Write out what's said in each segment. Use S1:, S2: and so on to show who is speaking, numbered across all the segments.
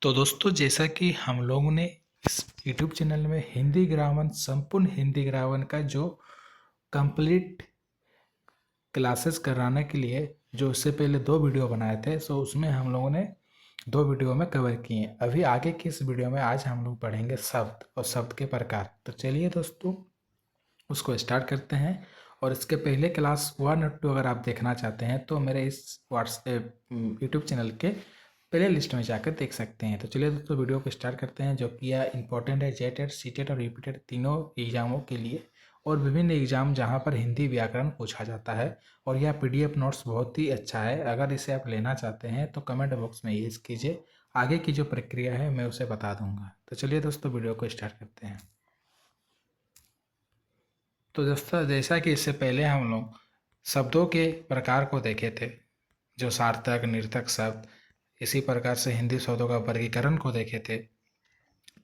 S1: तो दोस्तों, जैसा कि हम लोगों ने इस यूट्यूब चैनल में हिंदी ग्रामर, संपूर्ण हिंदी ग्रामर का जो कंप्लीट क्लासेस कराने के लिए जो उससे पहले 2 वीडियो बनाए थे, सो उसमें हम लोगों ने 2 वीडियो में कवर किए हैं। अभी आगे की इस वीडियो में आज हम लोग पढ़ेंगे शब्द और शब्द के प्रकार। तो चलिए दोस्तों, उसको स्टार्ट करते हैं। और इसके पहले क्लास 1 और 2 अगर आप देखना चाहते हैं तो मेरे इस व्हाट्सएप यूट्यूब चैनल के प्ले लिस्ट में जाकर देख सकते हैं। तो चलिए दोस्तों, वीडियो को स्टार्ट करते हैं, जो कि यह इंपॉर्टेंट है जेटेड, सीटेड और रिपीटेड तीनों एग्जामों के लिए, और विभिन्न एग्जाम जहां पर हिंदी व्याकरण पूछा जाता है। और यह पीडीएफ नोट्स बहुत ही अच्छा है। अगर इसे आप लेना चाहते हैं तो कमेंट बॉक्स में यूज़ कीजिए, आगे की जो प्रक्रिया है मैं उसे बता दूंगा। तो चलिए दोस्तों, वीडियो को स्टार्ट करते हैं। तो दोस्तों, जैसा कि इससे पहले हम लोग शब्दों के प्रकार को देखे थे, जो सार्थक, निर्थक शब्द, इसी प्रकार से हिंदी शब्दों का वर्गीकरण को देखे थे।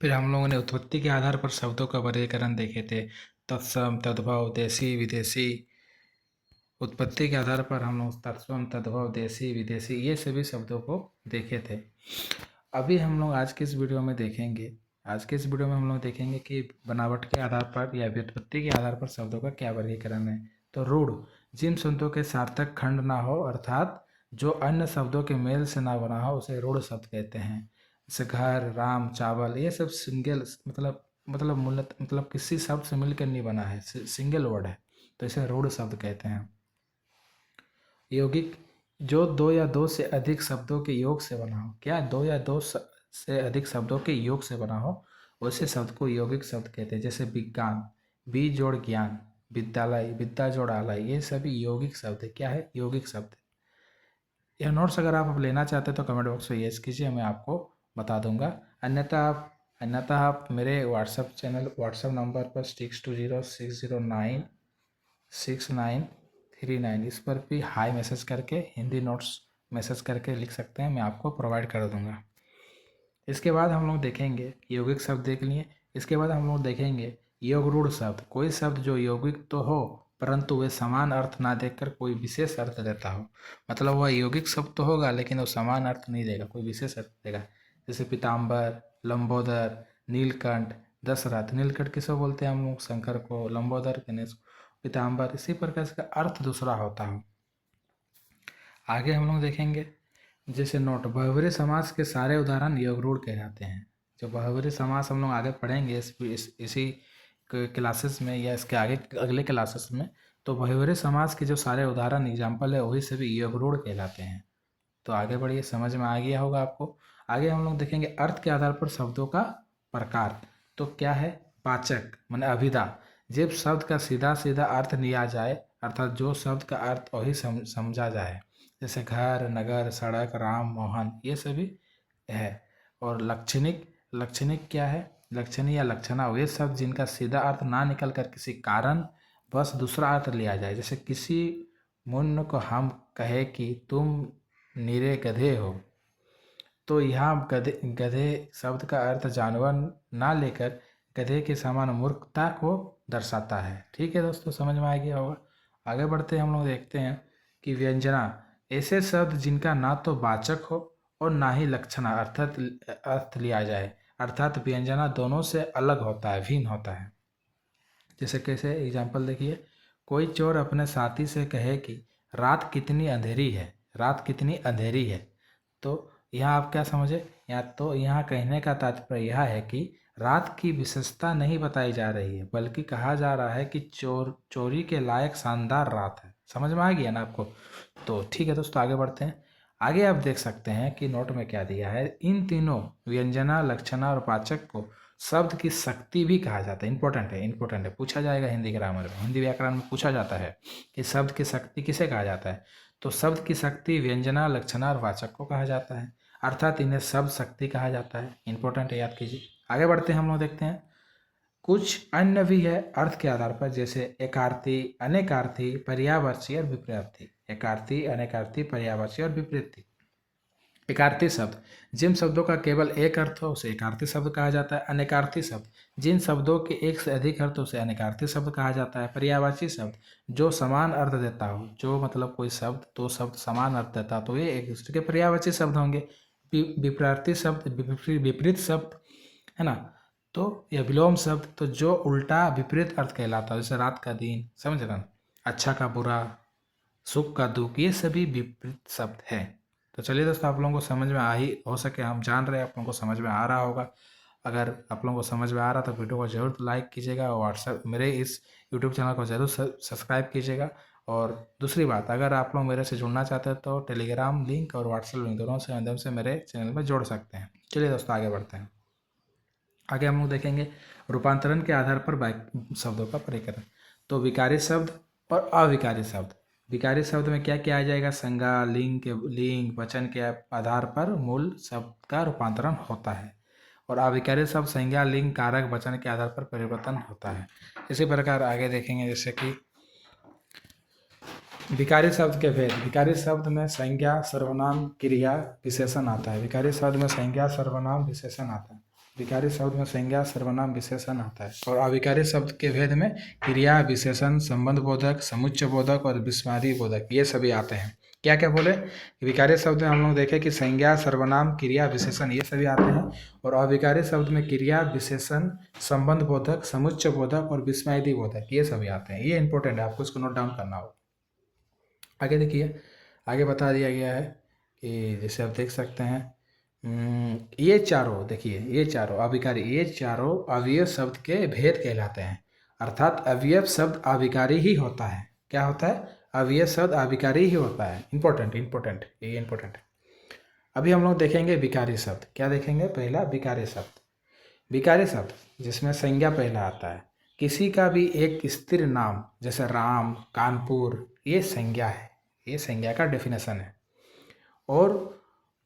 S1: फिर हम लोगों ने उत्पत्ति के आधार पर शब्दों का वर्गीकरण देखे थे, तत्सम, तद्भव, देशी, विदेशी। उत्पत्ति के आधार पर हम लोग तत्सम, तद्भव, देशी, विदेशी ये सभी शब्दों को देखे थे। अभी हम लोग आज के इस वीडियो में देखेंगे, हम लोग देखेंगे कि बनावट के आधार पर या व्युत्पत्ति के आधार पर शब्दों का क्या वर्गीकरण है। तो रूढ़, जिन शब्दों के सार्थक खंड ना हो, अर्थात जो अन्य शब्दों के मेल से ना बना हो, उसे रूढ़ शब्द कहते हैं। जैसे घर, राम, चावल, ये सब सिंगल मतलब किसी शब्द से मिलकर नहीं बना है, सिंगल वर्ड है, तो इसे रूढ़ शब्द कहते हैं। यौगिक, जो दो या दो से अधिक शब्दों के योग से बना हो। क्या? दो या दो से अधिक शब्दों के योग से बना हो, वैसे शब्द को यौगिक शब्द कहते हैं। जैसे विज्ञान, बी जोड़ ज्ञान, विद्यालय, विद्या जोड़ आलय, ये सभी यौगिक शब्द है। क्या है? यौगिक शब्द है। यह नोट्स अगर आप लेना चाहते हैं तो कमेंट बॉक्स में यस कीजिए, मैं आपको बता दूंगा। अन्यथा आप मेरे व्हाट्सएप नंबर पर 6206096939 इस पर भी हाई मैसेज करके हिंदी नोट्स मैसेज करके लिख सकते हैं, मैं आपको प्रोवाइड कर दूंगा। इसके बाद हम लोग देखेंगे, यौगिक शब्द देख लिए। इसके बाद हम लोग देखेंगे योगरूढ़ शब्द, कोई शब्द जो यौगिक तो हो परंतु वे समान अर्थ ना देकर कोई विशेष अर्थ देता हो। मतलब वह यौगिक शब्द तो होगा लेकिन वो समान अर्थ नहीं देगा, कोई विशेष अर्थ देगा। जैसे पीताम्बर, लंबोदर, नीलकंठ, दशरथ। नीलकंठ किसको बोलते हैं हम लोग? शंकर को। लंबोदर, गणेश को। पीताम्बर, इसी प्रकार इसका अर्थ दूसरा होता है। आगे हम लोग देखेंगे, जैसे नोट, बहुब्रीहि समास के सारे उदाहरण योगरूढ़ कहलाते हैं। जो बहुब्रीहि समास हम लोग आगे पढ़ेंगे इसी क्लासेस में या इसके आगे अगले क्लासेस में, तो बहुब्रीहि समास के जो सारे उदाहरण एग्जाम्पल है वही सभी योगरूढ़ कहलाते हैं। तो आगे बढ़िए, समझ में आ गया होगा आपको। आगे हम लोग देखेंगे अर्थ के आधार पर शब्दों का प्रकार। तो क्या है? वाचक माने अभिधा, जब शब्द का सीधा सीधा अर्थ लिया जाए, अर्थात जो शब्द का अर्थ वही समझा जाए। जैसे घर, नगर, सड़क, राम, मोहन, ये सभी है। और लक्षणिक, लक्षणिक क्या है? लक्षणी या लक्षणा वे शब्द जिनका सीधा अर्थ ना निकल कर किसी कारण बस दूसरा अर्थ लिया जाए। जैसे किसी मुन्न को हम कहे कि तुम नीरे गधे हो, तो यहाँ गधे गधे शब्द का अर्थ जानवर ना लेकर गधे के समान मूर्खता को दर्शाता है। ठीक है दोस्तों, समझ में आ गया होगा। आगे बढ़ते हम लोग देखते हैं कि व्यंजना, ऐसे शब्द जिनका ना तो वाचक हो और ना ही लक्षणा अर्थात अर्थ लिया जाए, अर्थात व्यंजना दोनों से अलग होता है, भिन्न होता है। जैसे कैसे? एग्जाम्पल देखिए, कोई चोर अपने साथी से कहे कि रात कितनी अंधेरी है, रात कितनी अंधेरी है। तो यहाँ आप क्या समझे? यहाँ कहने का तात्पर्य यह है कि रात की विशेषता नहीं बताई जा रही है, बल्कि कहा जा रहा है कि चोरी के लायक शानदार रात है। समझ में आ गया ना आपको? तो ठीक है दोस्तों, आगे बढ़ते हैं। आगे आप देख सकते हैं कि नोट में क्या दिया है। इन तीनों व्यंजना, लक्षणा और वाचक को शब्द की शक्ति भी कहा जाता है। इंपॉर्टेंट है, पूछा जाएगा हिंदी ग्रामर में, हिंदी व्याकरण में पूछा जाता है कि शब्द की शक्ति किसे कहा जाता है। तो शब्द की शक्ति व्यंजना, लक्षणा और वाचक को कहा जाता है, अर्थात इन्हें शब्द शक्ति कहा जाता है। इंपॉर्टेंट है, याद कीजिए। आगे बढ़ते हैं, हम लोग देखते हैं कुछ अन्य भी है अर्थ के आधार पर, जैसे एकार्थी, अनेकार्थी, पर्यायवाची और विपरीतार्थी। एकार्थी, अनेकार्थी, पर्यायवाची और विपरीतार्थी। एकार्थी शब्द, जिन शब्दों का केवल एक अर्थ हो उसे एकार्थी शब्द कहा जाता है। अनेकार्थी शब्द, जिन शब्दों के एक से अधिक अर्थ हो उसे अनेकार्थी शब्द कहा जाता है। पर्यायवाची शब्द, जो समान अर्थ देता हो, जो मतलब कोई शब्द, दो शब्द समान अर्थ देता हो तो ये एक दूसरे के पर्यायवाची शब्द होंगे। विपरीत शब्द, विपरीत शब्द है ना, तो यह विलोम शब्द तो जो उल्टा विपरीत अर्थ कहलाता है, जैसे रात का दिन, समझ रहे ना, अच्छा का बुरा, सुख का दुख, ये सभी विपरीत शब्द हैं। तो चलिए दोस्तों, आप लोगों को समझ में आ ही हो सके, हम जान रहे हैं आप लोगों को समझ में आ रहा होगा। अगर आप लोगों को समझ में आ रहा तो वीडियो को जरूर लाइक कीजिएगा और व्हाट्सएप मेरे इस यूट्यूब चैनल को जरूर सब्सक्राइब कीजिएगा। और दूसरी बात, अगर आप लोग मेरे से जुड़ना चाहते हैं तो टेलीग्राम लिंक और व्हाट्सएप लिंक दोनों से माध्यम से मेरे चैनल में जोड़ सकते हैं। चलिए दोस्तों, आगे बढ़ते हैं। आगे हम लोग देखेंगे रूपांतरण के आधार पर शब्दों का परिकरण। तो विकारी शब्द और अविकारी शब्द। विकारी शब्द में क्या क्या आ जाएगा? संज्ञा, लिंग, वचन के आधार पर मूल शब्द का रूपांतरण होता है। और अविकारी शब्द संज्ञा, लिंग, कारक, वचन के आधार पर परिवर्तन होता है। इसी प्रकार आगे देखेंगे, जैसे कि विकारी शब्द के भेद। विकारी शब्द में संज्ञा, सर्वनाम, क्रिया, विशेषण आता है। विकारी शब्द में संज्ञा, सर्वनाम, विशेषण आता है। विकारी शब्द में संज्ञा, सर्वनाम, विशेषण आता है। और अविकारी शब्द के भेद में क्रिया, विशेषण, संबंध बोधक, समुच्चय बोधक और विस्मृति बोधक, ये सभी आते हैं। क्या क्या बोले? विकारी शब्द में हम लोग देखें कि संज्ञा, सर्वनाम, क्रिया, विशेषण, ये सभी आते हैं। और अविकारी शब्द में क्रिया, विशेषण, संबंध बोधक, समुच्चय बोधक और विस्मृति बोधक, ये सभी आते हैं। ये इंपॉर्टेंट है, आपको इसको नोट डाउन करना होगा। आगे देखिए, आगे बता दिया गया है कि जैसे आप देख सकते हैं, ये चारों, देखिए ये चारों अविकारी, ये चारों अवयव शब्द के भेद कहलाते हैं। अर्थात अवयव शब्द अविकारी ही होता है। क्या होता है? अवयव शब्द अविकारी ही होता है। इंपॉर्टेंट, ये इंपॉर्टेंट है। अभी हम लोग देखेंगे विकारी शब्द। क्या देखेंगे? पहला विकारी शब्द। विकारी शब्द जिसमें संज्ञा पहला आता है। किसी का भी एक स्थिर नाम, जैसे राम, कानपुर, ये संज्ञा है, ये संज्ञा का डेफिनेशन है। और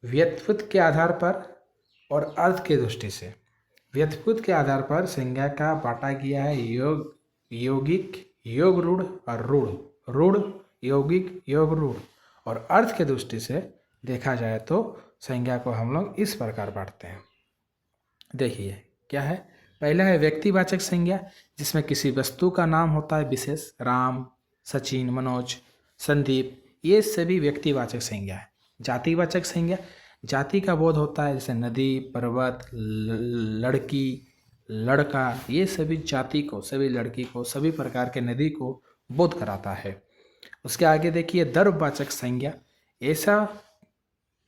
S1: व्युत्पत्ति के आधार पर और अर्थ की दृष्टि से, व्युत्पत्ति के आधार पर संज्ञा का बांटा गया है यौगिक, योग रूढ़ और रूढ़, यौगिक, योग रूढ़। और अर्थ की दृष्टि से देखा जाए तो संज्ञा को हम लोग इस प्रकार बांटते हैं। देखिए क्या है? पहला है व्यक्तिवाचक संज्ञा, जिसमें किसी वस्तु का नाम होता है विशेष, राम, सचिन, मनोज, संदीप, ये सभी व्यक्तिवाचक संज्ञा है। जातिवाचक संज्ञा, जाति का बोध होता है, जैसे नदी, पर्वत, लड़की, लड़का, ये सभी जाति को, सभी लड़की को, सभी प्रकार के नदी को बोध कराता है। उसके आगे देखिए द्रव्यवाचक संज्ञा, ऐसा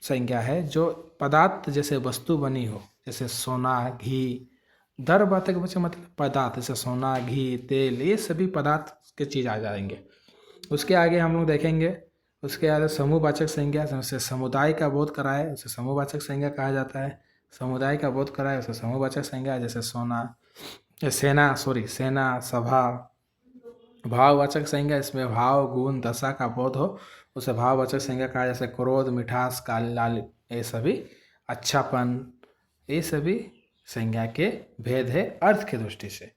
S1: संज्ञा है जो पदार्थ जैसे वस्तु बनी हो, जैसे सोना, घी। द्रव्यवाचक मतलब पदार्थ, जैसे सोना, घी, तेल, ये सभी पदार्थ के चीज़ आ जाएंगे। उसके आगे हम लोग देखेंगे, उसके आगे समूहवाचक संज्ञा, जैसे समुदाय का बोध कराए उसे समूहवाचक संज्ञा कहा जाता है। समुदाय का बोध कराए उसे समूहवाचक संज्ञा, जैसे सेना, सभा। भाववाचक संज्ञा, इसमें भाव, गुण, दशा का बोध हो उसे भाववाचक संज्ञा कहा, जैसे क्रोध, मिठास, काली, लाल, ये सभी, अच्छापन, ये सभी संज्ञा के भेद है अर्थ की दृष्टि से।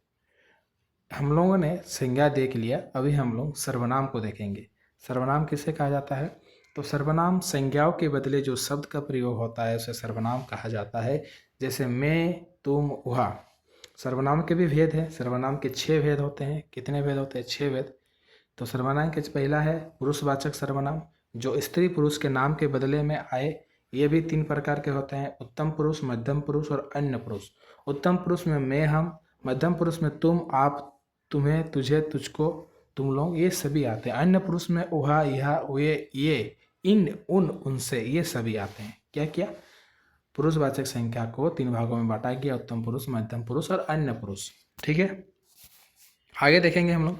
S1: हम लोगों ने संज्ञा देख लिया, अभी हम लोग सर्वनाम को देखेंगे। सर्वनाम किसे कहा जाता है? तो सर्वनाम संज्ञाओं के बदले जो शब्द का प्रयोग होता है उसे सर्वनाम कहा जाता है। जैसे मैं, तुम, वह। सर्वनाम के भी भेद हैं। सर्वनाम के 6 भेद होते हैं। कितने भेद होते हैं? 6 भेद। तो सर्वनाम के पहला है पुरुषवाचक सर्वनाम, जो स्त्री पुरुष के नाम के बदले में आए। ये भी 3 प्रकार के होते हैं, उत्तम पुरुष, मध्यम पुरुष और अन्य पुरुष। उत्तम पुरुष में मैं, हम। मध्यम पुरुष में तुम, आप, तुम्हें, तुझे, तुझको, तुम लोग, ये सभी आते हैं। अन्य पुरुष में वह, यह, वे, ये, इन, उन, उनसे, ये सभी आते हैं। क्या क्या? पुरुषवाचक संख्या को 3 भागों में बांटा गया, उत्तम पुरुष, मध्यम पुरुष और अन्य पुरुष। ठीक है, आगे देखेंगे हम लोग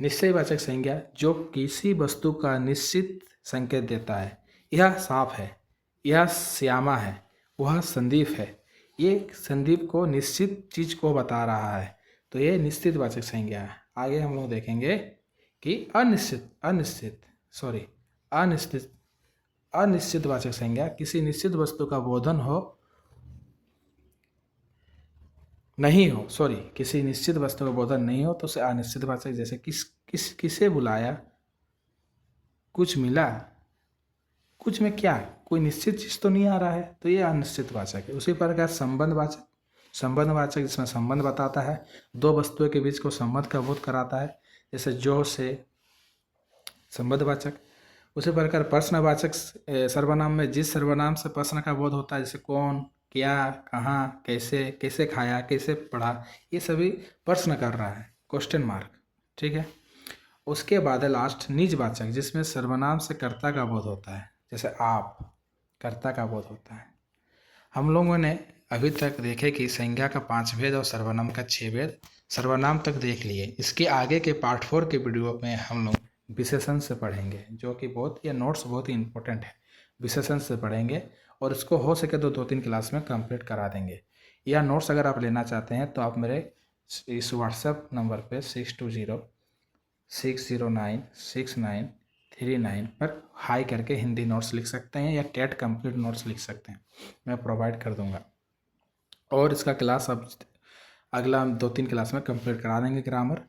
S1: निश्चयवाचक संज्ञा, जो किसी वस्तु का निश्चित संकेत देता है। यह सांप है, यह श्यामा है, वह संदीप है। ये संदीप को निश्चित चीज को बता रहा है, तो ये निश्चितवाचक संज्ञा है। आगे हम लोग देखेंगे कि अनिश्चितवाचक संज्ञा, किसी निश्चित वस्तु का बोधन किसी निश्चित वस्तु का बोधन नहीं हो तो उसे अनिश्चितवाचक, जैसे किसे बुलाया, कुछ मिला, कुछ में क्या, कोई निश्चित चीज तो नहीं आ रहा है, तो ये अनिश्चितवाचक है। उसी प्रकार संबंधवाचक, जिसमें संबंध बताता है, 2 वस्तुओं के बीच को संबंध का बोध कराता है, जैसे जो से, संबंधवाचक। उसी प्रकार प्रश्नवाचक सर्वनाम में जिस सर्वनाम से प्रश्न का बोध होता है, जैसे कौन, क्या, कहाँ, कैसे, कैसे खाया, कैसे पढ़ा, ये सभी प्रश्न कर रहा है, क्वेश्चन मार्क। ठीक है। उसके बाद है लास्ट निजवाचक, जिसमें सर्वनाम से कर्ता का बोध होता है, जैसे आप, कर्ता का बोध होता है। हम लोगों ने अभी तक देखे कि संज्ञा का 5 भेद और सर्वनाम का 6 भेद सर्वनाम तक देख लिए। इसके आगे के पार्ट 4 के वीडियो में हम लोग विशेषण से पढ़ेंगे, जो कि बहुत, ये नोट्स बहुत ही इंपॉर्टेंट है। विशेषण से पढ़ेंगे और इसको हो सके तो 2-3 क्लास में कंप्लीट करा देंगे। या नोट्स अगर आप लेना चाहते हैं तो आप मेरे इस व्हाट्सएप नंबर पे 6206096939 पर हाई करके हिंदी नोट्स लिख सकते हैं, या टेट कंप्लीट नोट्स लिख सकते हैं, मैं प्रोवाइड कर दूंगा। और इसका क्लास अब अगला 2-3 क्लास में कंप्लीट करा देंगे ग्रामर।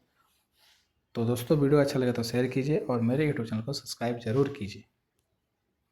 S1: तो दोस्तों वीडियो अच्छा लगे तो शेयर कीजिए और मेरे यूट्यूब चैनल को सब्सक्राइब जरूर कीजिए।